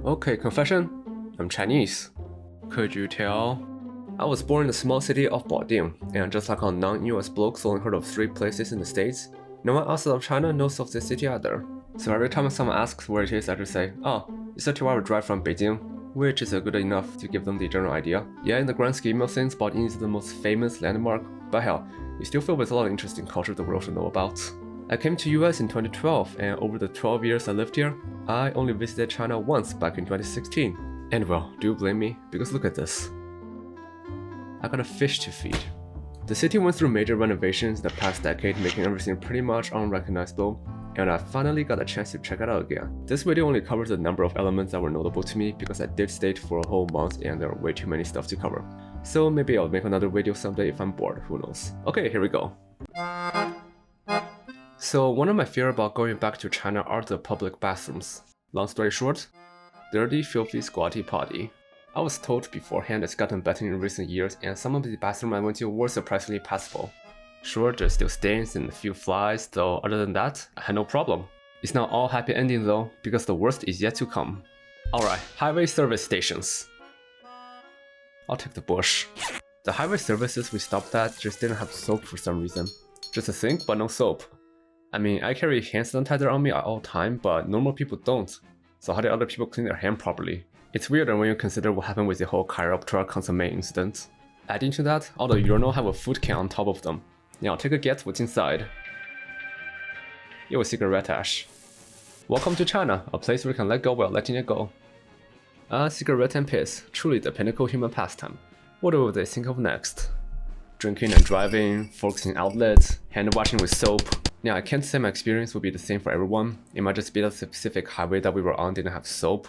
Okay, confession, I'm Chinese. Could you tell? I was born in the small city of Baoding, and just like how non-US blokes only heard of 3 places in the States, no one outside of China knows of this city either. So every time someone asks where it is, I just say, oh, it's a 2-hour drive from Beijing, which is good enough to give them the general idea. Yeah, in the grand scheme of things, Baoding is the most famous landmark, but hell, it's still filled with a lot of interesting culture the world should know about. I came to US in 2012, and over the 12 years I lived here, I only visited China once back in 2016. And well, do you blame me? Because look at this. I got a fish to feed. The city went through major renovations the past decade, making everything pretty much unrecognizable, and I finally got a chance to check it out again. This video only covers a number of elements that were notable to me because I did stay for a whole month and there are way too many stuff to cover. So maybe I'll make another video someday if I'm bored, who knows. Okay, here we go. So one of my fears about going back to China are the public bathrooms. Long story short, dirty, filthy, squatty potty. I was told beforehand it's gotten better in recent years, and some of the bathrooms I went to were surprisingly passable. Sure, there's still stains and a few flies, though other than that, I had no problem. It's not all happy ending though, because the worst is yet to come. Alright, highway service stations. I'll take the bush. The highway services we stopped at just didn't have soap for some reason. Just a sink, but no soap. I mean, I carry hand sanitizer on me at all time, but normal people don't. So how did other people clean their hand properly? It's weirder when you consider what happened with the whole chiroptera consomme incident. Adding to that, all the urinal have a food can on top of them. Now take a guess what's inside. Yo, cigarette ash. Welcome to China, a place where you can let go while letting it go. Cigarette and piss, truly the pinnacle human pastime. What will they think of next? Drinking and driving, forks in outlets, hand washing with soap. Now I can't say my experience will be the same for everyone. It might just be that the specific highway that we were on didn't have soap.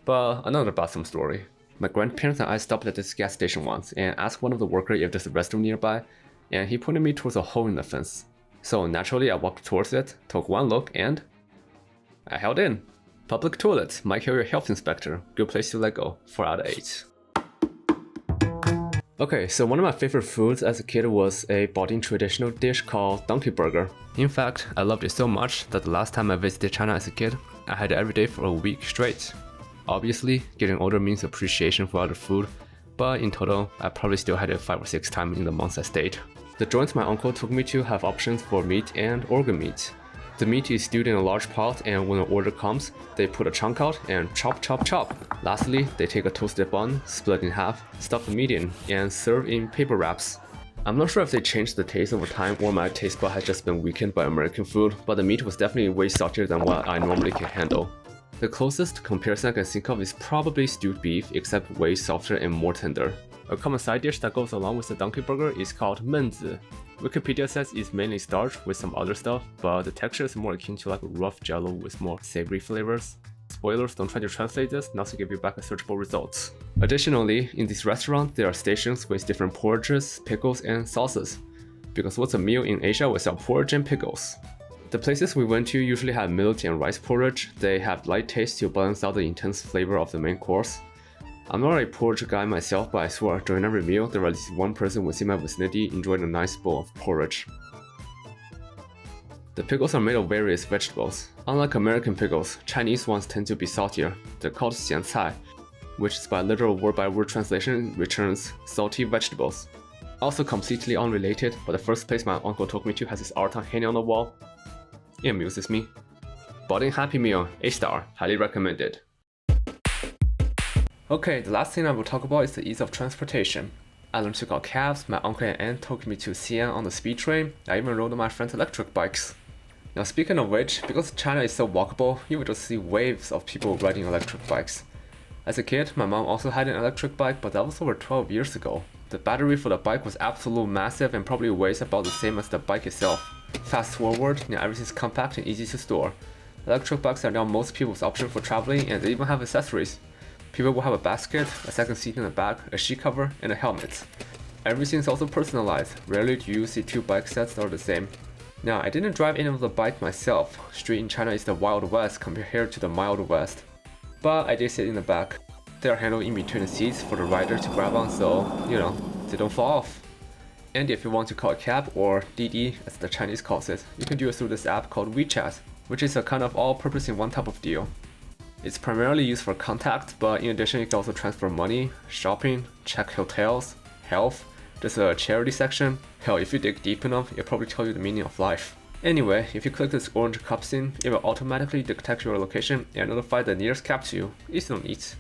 But another bathroom story. My grandparents and I stopped at this gas station once and asked one of the workers if there's a restroom nearby, and he pointed me towards a hole in the fence. So naturally I walked towards it, took one look, and I held in. Public toilets might kill your health inspector. Good place to let go. 4 out of 8. Okay, so one of my favorite foods as a kid was a Baoding traditional dish called donkey burger. In fact, I loved it so much that the last time I visited China as a kid, I had it every day for a week straight. Obviously, getting older means appreciation for other food, but in total, I probably still had it 5 or 6 times in the months I stayed. The joints my uncle took me to have options for meat and organ meat. The meat is stewed in a large pot, and when an order comes, they put a chunk out and chop chop chop. Lastly, they take a toasted bun, split in half, stuff the meat in, and serve in paper wraps. I'm not sure if they changed the taste over time or my taste bud has just been weakened by American food, but the meat was definitely way saltier than what I normally can handle. The closest comparison I can think of is probably stewed beef, except way softer and more tender. A common side dish that goes along with the donkey burger is called menzi. Wikipedia says it's mainly starch with some other stuff, but the texture is more akin to like a rough jello with more savory flavors. Spoilers, don't try to translate this, not to give you back a searchable results. Additionally, in this restaurant, there are stations with different porridges, pickles, and sauces. Because what's a meal in Asia without porridge and pickles? The places we went to usually have millet and rice porridge. They have light taste to balance out the intense flavor of the main course. I'm not a porridge guy myself, but I swear during every meal there was at least one person within my vicinity enjoying a nice bowl of porridge. The pickles are made of various vegetables. Unlike American pickles, Chinese ones tend to be saltier. They're called xiancai, which is by literal word-by-word translation returns salty vegetables. Also completely unrelated, but the first place my uncle took me to has this art hanging on the wall. It amuses me. Baoding Happy Meal, A-star, highly recommended. Okay, the last thing I will talk about is the ease of transportation. I learned to call cabs, my uncle and aunt took me to Xi'an on the speed train, I even rode on my friend's electric bikes. Now speaking of which, because China is so walkable, you will just see waves of people riding electric bikes. As a kid, my mom also had an electric bike, but that was over 12 years ago. The battery for the bike was absolutely massive and probably weighs about the same as the bike itself. Fast forward, now everything's compact and easy to store. Electric bikes are now most people's option for traveling, and they even have accessories. People will have a basket, a second seat in the back, a sheet cover, and a helmet. Everything is also personalized. Rarely do you see 2 bike sets that are the same. Now, I didn't drive any of the bike myself. Street in China is the Wild West compared to the Mild West. But I did sit in the back. There are handles in between the seats for the rider to grab on, so, they don't fall off. And if you want to call a cab, or Didi as the Chinese calls it, you can do it through this app called WeChat, which is a kind of all-purpose in one type of deal. It's primarily used for contact, but in addition you can also transfer money, shopping, check hotels, health, there's a charity section. Hell, if you dig deep enough, it'll probably tell you the meaning of life. Anyway, if you click this orange cutscene, it will automatically detect your location and notify the nearest cab to you. Easy no neat.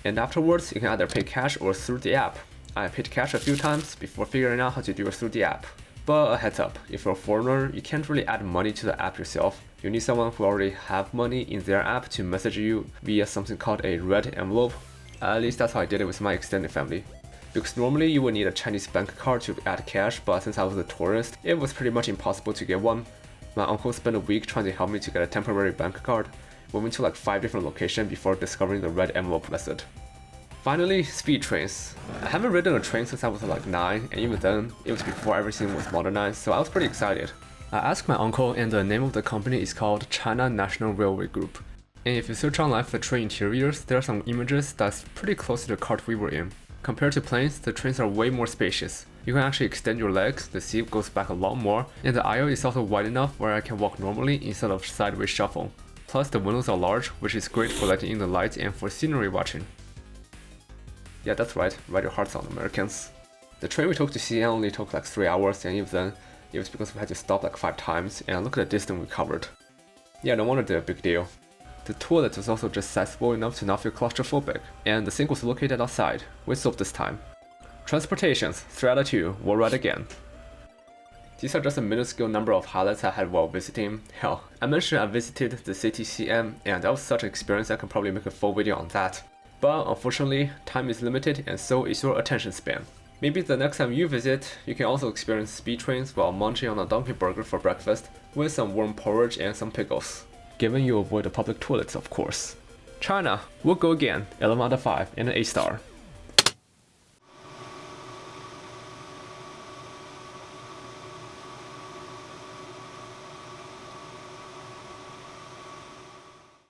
And afterwards, you can either pay cash or through the app. I paid cash a few times before figuring out how to do it through the app. But a heads up, if you're a foreigner, you can't really add money to the app yourself. You need someone who already have money in their app to message you via something called a red envelope. At least that's how I did it with my extended family. Because normally you would need a Chinese bank card to add cash, but since I was a tourist, it was pretty much impossible to get one. My uncle spent a week trying to help me to get a temporary bank card. We went to like 5 different locations before discovering the red envelope method. Finally, speed trains. I haven't ridden a train since I was like 9, and even then, it was before everything was modernized, so I was pretty excited. I asked my uncle, and the name of the company is called China National Railway Group. And if you search online for the train interiors, there are some images that's pretty close to the cart we were in. Compared to planes, the trains are way more spacious. You can actually extend your legs, the seat goes back a lot more, and the aisle is also wide enough where I can walk normally instead of sideways shuffle. Plus the windows are large, which is great for letting in the light and for scenery watching. Yeah, that's right, write your hearts out, Americans. The train we took to Xi'an only took like 3 hours, and even then, it was because we had to stop like 5 times, and look at the distance we covered. Yeah, no wonder they're a big deal. The toilet was also just sizable enough to not feel claustrophobic, and the sink was located outside, with soap this time. Transportations, 3 out of 2, we'll ride again. These are just a minuscule number of highlights I had while visiting. Hell, I mentioned I visited the city Xi'an, and that was such an experience I could probably make a full video on that. But unfortunately, time is limited and so is your attention span. Maybe the next time you visit, you can also experience speed trains while munching on a donkey burger for breakfast with some warm porridge and some pickles. Given you avoid the public toilets, of course. China, we'll go again, 11 out of 5 and an A star.